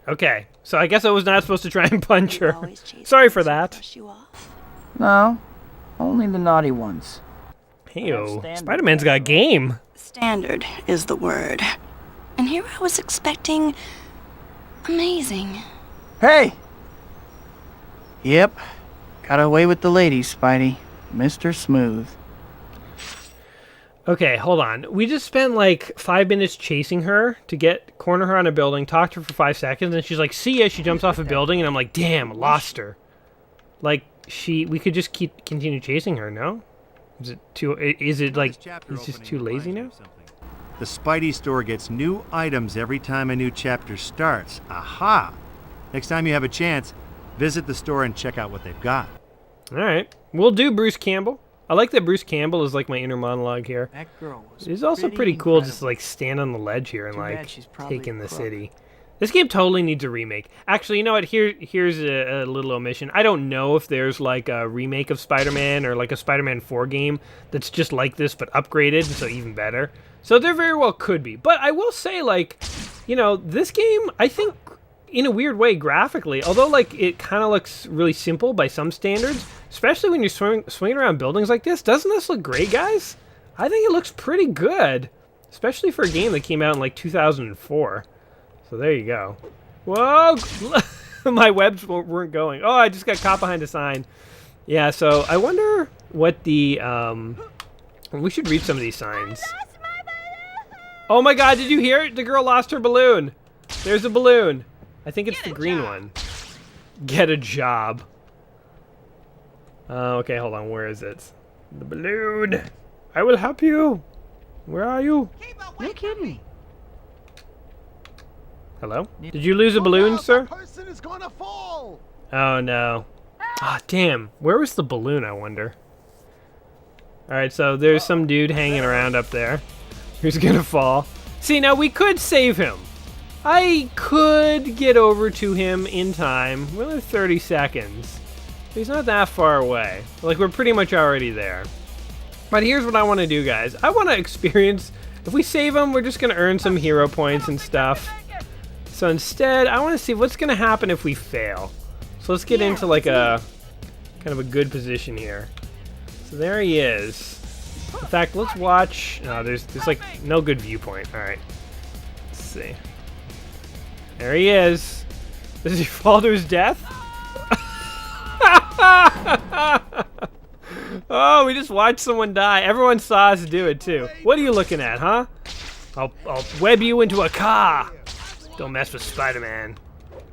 Okay, so I guess I was not supposed to try and punch her. Sorry for that. No, only the naughty ones. Heyo, Spider-Man's got game. Standard is the word. And here I was expecting amazing. Hey! Yep, got away with the ladies, Spidey. Mr. Smooth. Okay, hold on. We just spent like 5 minutes chasing her to corner her on a building, talk to her for 5 seconds, and she's like, see ya, she jumps off a building, and I'm like, damn, lost her. Like, we could just continue chasing her, no? Is it like, he's just too lazy now? The Spidey store gets new items every time a new chapter starts. Aha! Next time you have a chance, visit the store and check out what they've got. Alright, we'll do Bruce Campbell. I like that Bruce Campbell is like my inner monologue here. That girl was It's also pretty cool just to like stand on the ledge here and like take in the city. This game totally needs a remake. Actually, you know what? Here's a little omission. I don't know if there's like a remake of Spider-Man or like a Spider-Man 4 game that's just like this but upgraded, so even better. So there very well could be. But I will say, like, you know, this game, I think, in a weird way, graphically, although like it kind of looks really simple by some standards, especially when you're swinging around buildings like this, doesn't this look great, guys? I think it looks pretty good, especially for a game that came out in like 2004. So there you go. Whoa! My webs weren't going. Oh, I just got caught behind a sign. Yeah, so I wonder what the... we should read some of these signs. Oh my god, did you hear it? The girl lost her balloon. There's a balloon. I think it's the green one. Get a job. Okay, hold on. Where is it? The balloon. I will help you. Where are you? No kidding. Hello? Did you lose a balloon, sir? Person is gonna fall. Oh no. Ah, damn. Where was the balloon, I wonder? Alright, so there's some dude hanging around up there who's gonna fall. See, now we could save him. I could get over to him in time. We're only 30 seconds. He's not that far away. Like, we're pretty much already there. But here's what I want to do, guys. I want to experience... If we save him, we're just going to earn some hero points and stuff. So instead, I want to see what's going to happen if we fail. So let's get into, like, a... kind of a good position here. So there he is. In fact, let's watch... No, there's like, no good viewpoint. Alright. Let's see. There he is. Does he fall to his death? Oh, we just watched someone die. Everyone saw us do it too. What are you looking at, huh? I'll web you into a car. Don't mess with Spider-Man.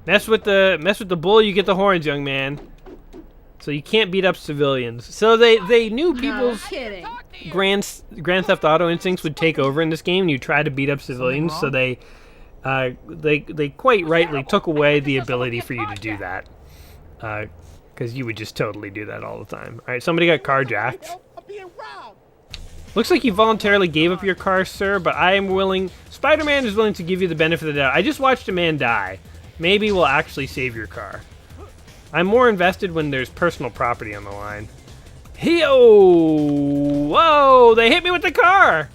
Mess with the bull, you get the horns, young man. So you can't beat up civilians. So they knew people's Grand Theft Auto instincts would take over in this game, and you try to beat up civilians. So they quite rightly took away the ability for you to do that. Because you would just totally do that all the time. Alright, somebody got carjacked. Looks like you voluntarily gave up your car, sir, but I am willing... Spider-Man is willing to give you the benefit of the doubt. I just watched a man die. Maybe we'll actually save your car. I'm more invested when there's personal property on the line. Whoa! They hit me with the car!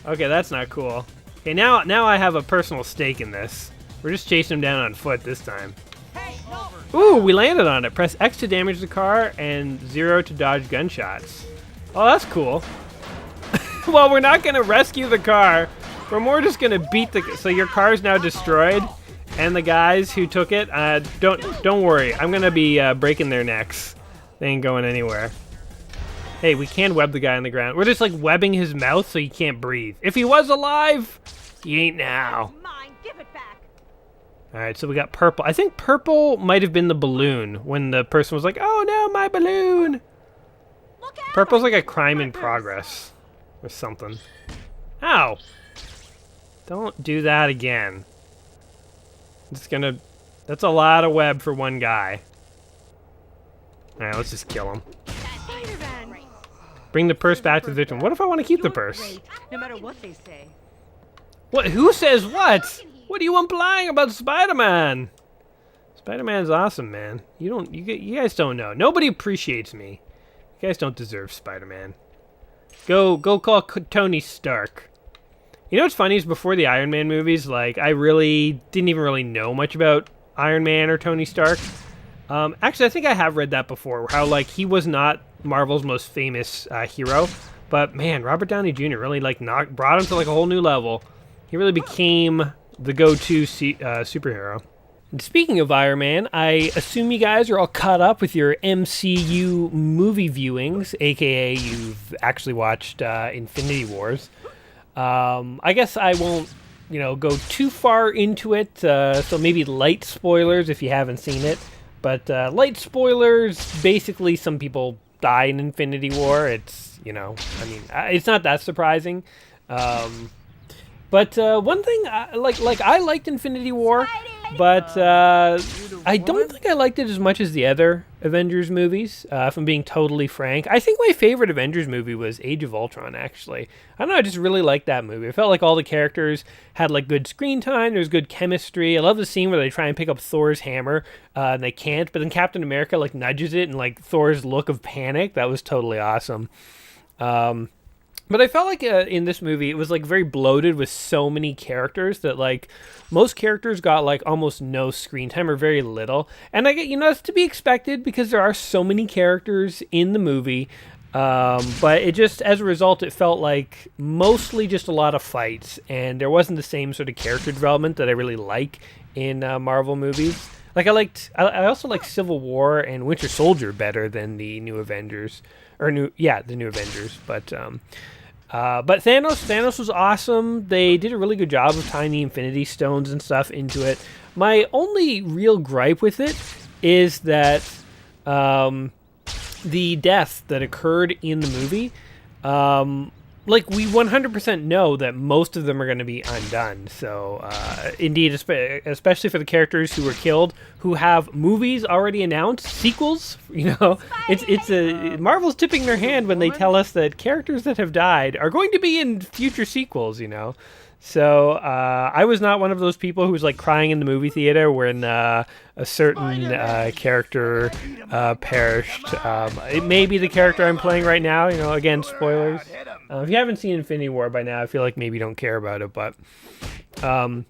Okay, that's not cool. Okay, now I have a personal stake in this. We're just chasing him down on foot this time. Ooh, we landed on it. Press X to damage the car and 0 to dodge gunshots. Oh, that's cool. Well, we're not going to rescue the car. We're more just going to beat the... So your car is now destroyed, and the guys who took it, don't worry. I'm going to be breaking their necks. They ain't going anywhere. Hey, we can web the guy on the ground. We're just, like, webbing his mouth so he can't breathe. If he was alive, he ain't now. Alright, so we got purple. I think purple might have been the balloon when the person was like, oh no, my balloon! Purple's like a crime in progress. Or something. Ow! Don't do that again. It's gonna... That's a lot of web for one guy. Alright, let's just kill him. Bring the purse back to the victim. What if I want to keep the purse? No matter what they say. What? Who says what? What are you implying about Spider-Man? Spider-Man's awesome, man. You guys don't know. Nobody appreciates me. You guys don't deserve Spider-Man. Go call Tony Stark. You know what's funny is before the Iron Man movies, like, I really didn't even really know much about Iron Man or Tony Stark. Actually, I think I have read that before, how, like, he was not Marvel's most famous hero. But, man, Robert Downey Jr. really, like, brought him to, like, a whole new level. He really became the go-to superhero. And speaking of Iron Man, I assume you guys are all caught up with your MCU movie viewings, aka you've actually watched Infinity Wars. I guess I won't, go too far into it, so maybe light spoilers if you haven't seen it. But light spoilers, basically some people die in Infinity War. It's, it's not that surprising. But one thing, I liked Infinity War, but I don't think I liked it as much as the other Avengers movies, if I'm being totally frank. I think my favorite Avengers movie was Age of Ultron, actually. I don't know, I just really liked that movie. I felt like all the characters had, like, good screen time, there was good chemistry. I love the scene where they try and pick up Thor's hammer, and they can't, but then Captain America, like, nudges it, and, like, Thor's look of panic, that was totally awesome. But I felt like in this movie, it was, like, very bloated with so many characters that, like, most characters got, like, almost no screen time or very little. And I get, that's to be expected because there are so many characters in the movie. But it just, as a result, it felt like mostly just a lot of fights. And there wasn't the same sort of character development that I really like in Marvel movies. Like, I also like Civil War and Winter Soldier better than the New Avengers. The New Avengers. But Thanos was awesome. They did a really good job of tying the Infinity Stones and stuff into it. My only real gripe with it is that the death that occurred in the movie like, we 100% know that most of them are going to be undone. So, indeed, especially for the characters who were killed, who have movies already announced, sequels. You know, Marvel's tipping their hand when they tell us that characters that have died are going to be in future sequels. You know, so I was not one of those people who was like crying in the movie theater when a certain character perished. It may be the character I'm playing right now. You know, again, spoilers. If you haven't seen Infinity War by now, I feel like maybe you don't care about it, but yeah,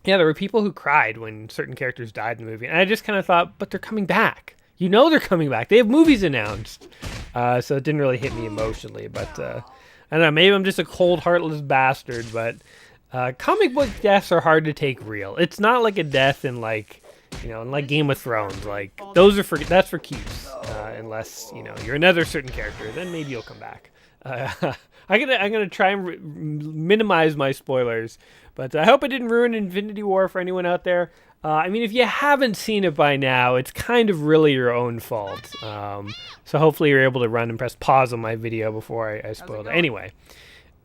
there were people who cried when certain characters died in the movie, and I just kind of thought, but they're coming back. You know they're coming back. They have movies announced. So it didn't really hit me emotionally, but I don't know, maybe I'm just a cold, heartless bastard, but comic book deaths are hard to take real. It's not like a death in like, you know, in like Game of Thrones. Like, that's for keeps, unless, you know, you're another certain character, then maybe you'll come back. I'm gonna try and minimize my spoilers, but I hope I didn't ruin Infinity War for anyone out there. I mean, if you haven't seen it by now, it's kind of really your own fault. So hopefully you're able to run and press pause on my video before I spoiled it. Anyway,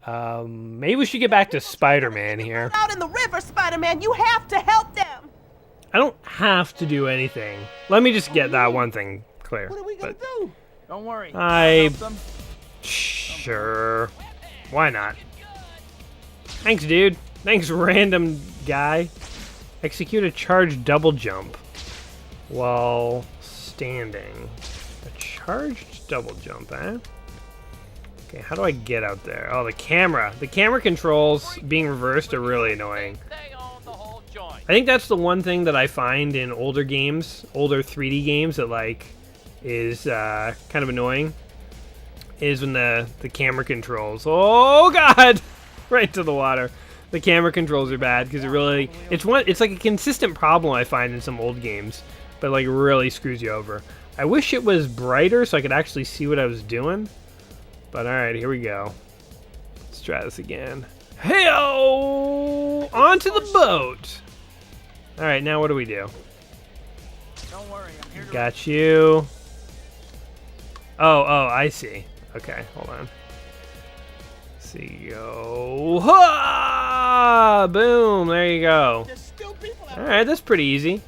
maybe we should get back to Spider-Man here. Out in the river, Spider-Man, you have to help them. I don't have to do anything. Let me just get that one thing clear. What are we gonna do? Don't worry. Sure. Why not? Thanks, dude. Thanks, random guy. Execute a charged double jump while standing. A charged double jump, eh? Okay, how do I get out there? Oh, the camera. The camera controls being reversed are really annoying. I think that's the one thing that I find in older games, older 3D games, that like is kind of annoying. Is when the camera controls. Oh God! Right to the water. The camera controls are bad because it's like a consistent problem I find in some old games, but like really screws you over. I wish it was brighter so I could actually see what I was doing. But all right, here we go. Let's try this again. Hey-o! Onto the boat. All right, now what do we do? Don't worry, I'm here to Got you. Oh, I see. Okay, hold on. Let's see, go. Ha! Boom, there you go. Alright, that's pretty easy.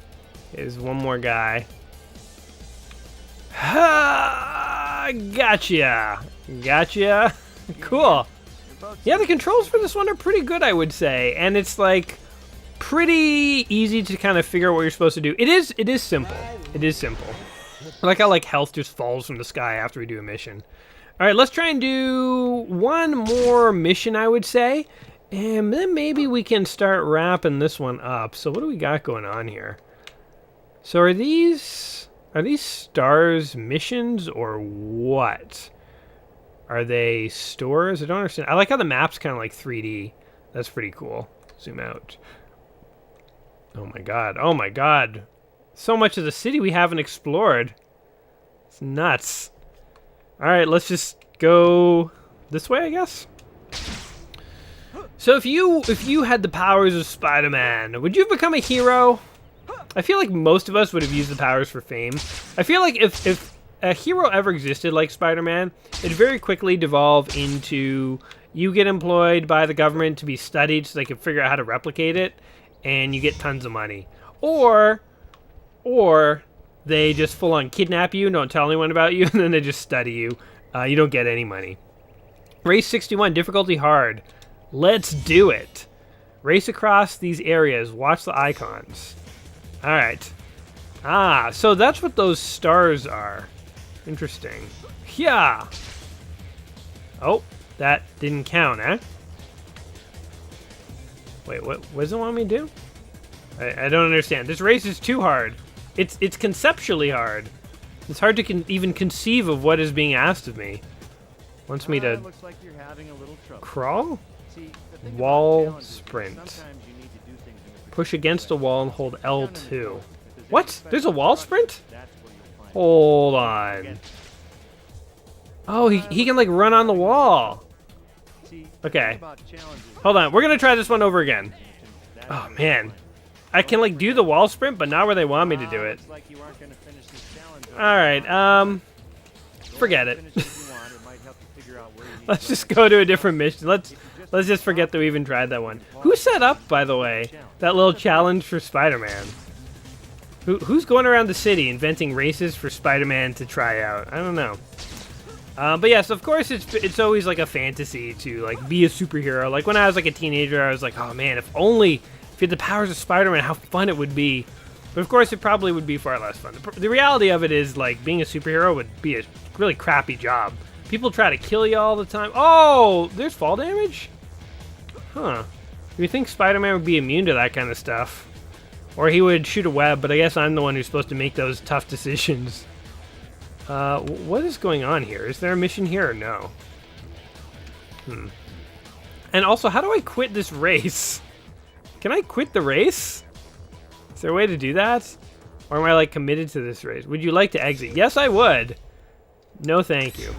Here's one more guy. Ha! Gotcha! Gotcha! Cool. Yeah, the controls for this one are pretty good, I would say. And it's like pretty easy to kind of figure out what you're supposed to do. It is simple. It is simple. I like how like health just falls from the sky after we do a mission. All right, let's try and do one more mission, I would say, and then maybe we can start wrapping this one up. So what do we got going on here? So are these stars missions or what? Are they stores? I don't understand. I like how the map's kind of like 3D. That's pretty cool. Zoom out. Oh my God. Oh my God. So much of the city we haven't explored. It's nuts. All right, let's just go this way, I guess. So if you had the powers of Spider-Man, would you have become a hero? I feel like most of us would have used the powers for fame. I feel like if a hero ever existed like Spider-Man, it'd very quickly devolve into you get employed by the government to be studied so they can figure out how to replicate it, and you get tons of money. Or they just full-on kidnap you, don't tell anyone about you, and then they just study you. You don't get any money. Race 61, difficulty hard. Let's do it. Race across these areas. Watch the icons. All right. Ah, so that's what those stars are. Interesting. Yeah. Oh, that didn't count, eh? Wait, what does it want me to do? I don't understand. This race is too hard. It's conceptually hard. It's hard to even conceive of what is being asked of me. Wants me to looks like you're having a little trouble. crawl? See, the thing about Wall challenges is sprint. sometimes you need to do things in a Push against a wall and hold L2. If there's What? any There's a wall sprint? that's where you'll find Hold on. Oh, he can like run on the wall. See, Okay. about challenges, Hold on. We're gonna try this one over again. that's Oh man. I can like do the wall sprint, but not where they want me to do it. looks like you aren't gonna finish this challenge. Alright, forget it. Finish it if you want. It might Let's just go to a different mission. Let's just forget that we even tried that one. Who set up, by the way, that little challenge for Spider-Man? Who's going around the city inventing races for Spider-Man to try out? I don't know. But yes, of course, it's always like a fantasy to like be a superhero. Like when I was like a teenager, I was like, oh man, if you had the powers of Spider-Man, how fun it would be. But of course, it probably would be far less fun. The reality of it is like being a superhero would be a really crappy job. People try to kill you all the time. Oh, there's fall damage? Huh. You would think Spider-Man would be immune to that kind of stuff. Or he would shoot a web, but I guess I'm the one who's supposed to make those tough decisions. What is going on here? Is there a mission here or no? And also, how do I quit this race? Can I quit the race? Is there a way to do that? Or am I like committed to this race? Would you like to exit? Yes, I would. No, thank you.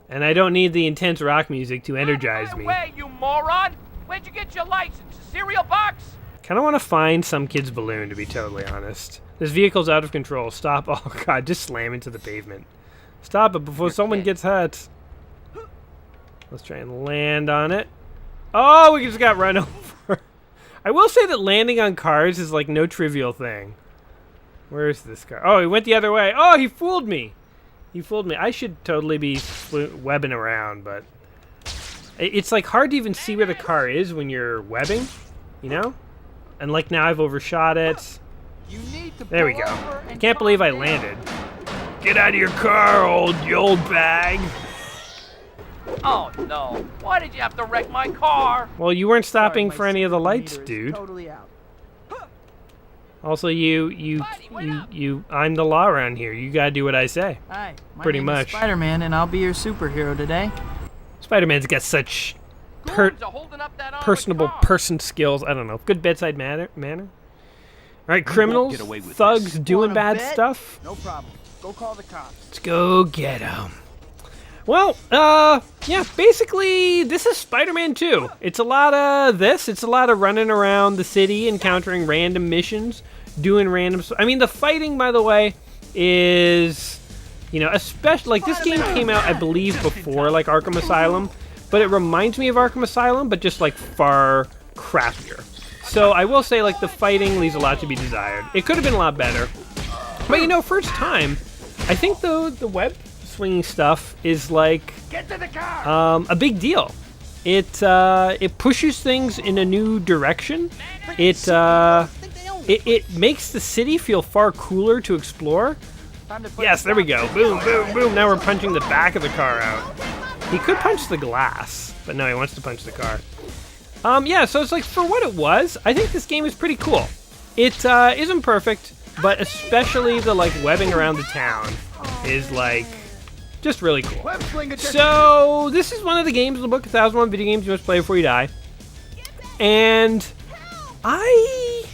And I don't need the intense rock music to energize me. Wait, you moron! Where'd you get your license? A cereal box? Kind of want to find some kid's balloon, to be totally honest. This vehicle's out of control. Stop. Oh, God. Just slam into the pavement. Stop it before someone gets hurt. Let's try and land on it. Oh, we just got run over. I will say that landing on cars is like no trivial thing. Where's this car? Oh, he went the other way. Oh, he fooled me. He fooled me. I should totally be webbing around, but it's like hard to even see where the car is when you're webbing, you know? And like now I've overshot it. There we go. I can't believe I landed. Get out of your car, you old bag. Oh no! Why did you have to wreck my car? Well, you weren't stopping for any of the lights, dude. Totally out. Also, I'm the law around here. You gotta do what I say. Hi, my Pretty name much. is Spider-Man, and I'll be your superhero today. Spider-Man's got such Goons are holding up that armored personable car. person skills. I don't know. Good bedside manner. All right, criminals, thugs doing bad stuff. No problem. Go call the cops. Let's go get them. Well, yeah, basically, this is Spider-Man 2. It's a lot of this. It's a lot of running around the city, encountering random missions, doing random... I mean, the fighting, by the way, is, you know, especially... Like, this game came out, I believe, before, like, Arkham Asylum, but it reminds me of Arkham Asylum, but just, like, far crappier. So, I will say, like, the fighting leaves a lot to be desired. It could have been a lot better. But, you know, first time, I think, though, the web swinging stuff is like a big deal. It pushes things in a new direction. It makes the city feel far cooler to explore. Yes, there we go. Boom, boom, boom. Now we're punching the back of the car out. He could punch the glass, but no, he wants to punch the car. Yeah, so it's like for what it was, I think this game is pretty cool. It isn't perfect, but especially the like webbing around the town is like just really cool. So this is one of the games in the book, 1001 Video Games You Must Play Before You Die. And I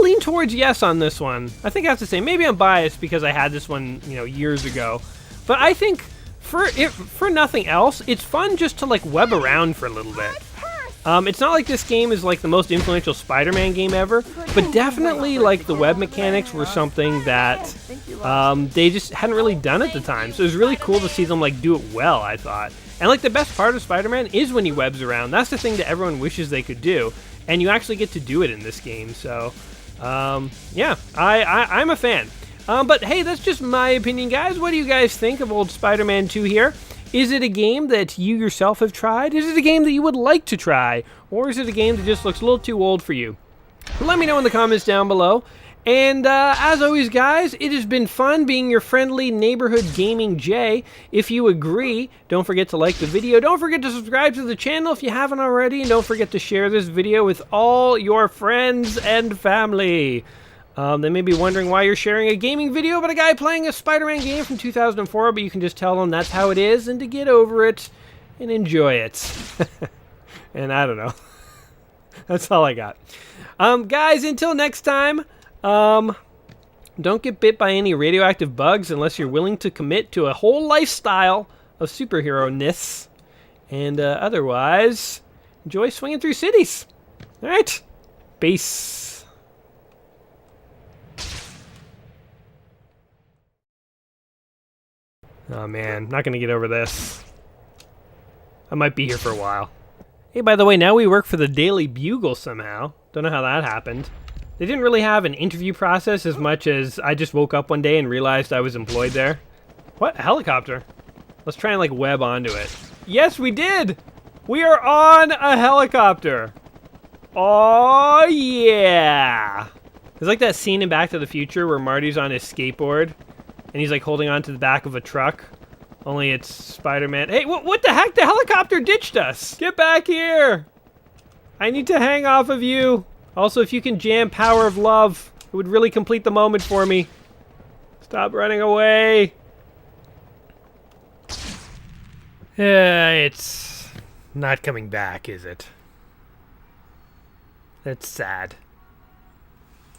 lean towards yes on this one. I think I have to say, maybe I'm biased because I had this one, you know, years ago. But I think for nothing else, it's fun just to like web around for a little bit. It's not like this game is like the most influential Spider-Man game ever, but definitely like the web mechanics were something that they just hadn't really done at the time. So it was really cool to see them like do it well, I thought. And like the best part of Spider-Man is when he webs around. That's the thing that everyone wishes they could do, and you actually get to do it in this game. So yeah, I'm a fan. But hey, that's just my opinion, guys. What do you guys think of old Spider-Man 2 here? Is it a game that you yourself have tried? Is it a game that you would like to try? Or is it a game that just looks a little too old for you? Let me know in the comments down below. And as always, guys, it has been fun being your friendly neighborhood gaming Jay. If you agree, don't forget to like the video. Don't forget to subscribe to the channel if you haven't already. And don't forget to share this video with all your friends and family. They may be wondering why you're sharing a gaming video about a guy playing a Spider-Man game from 2004, but you can just tell them that's how it is and to get over it and enjoy it. And I don't know. That's all I got. Guys, until next time, don't get bit by any radioactive bugs unless you're willing to commit to a whole lifestyle of superhero-ness. And otherwise, enjoy swinging through cities. All right? Peace. Oh man, not gonna get over this. I might be here for a while. Hey, by the way, now we work for the Daily Bugle somehow. Don't know how that happened. They didn't really have an interview process as much as I just woke up one day and realized I was employed there. What? A helicopter? Let's try and like web onto it. Yes, we did! We are on a helicopter! Oh, yeah! It's like that scene in Back to the Future where Marty's on his skateboard and he's like holding on to the back of a truck. Only it's Spider-Man. Hey, what the heck? The helicopter ditched us! Get back here! I need to hang off of you. Also, if you can jam Power of Love, it would really complete the moment for me. Stop running away. It's not coming back, is it? That's sad.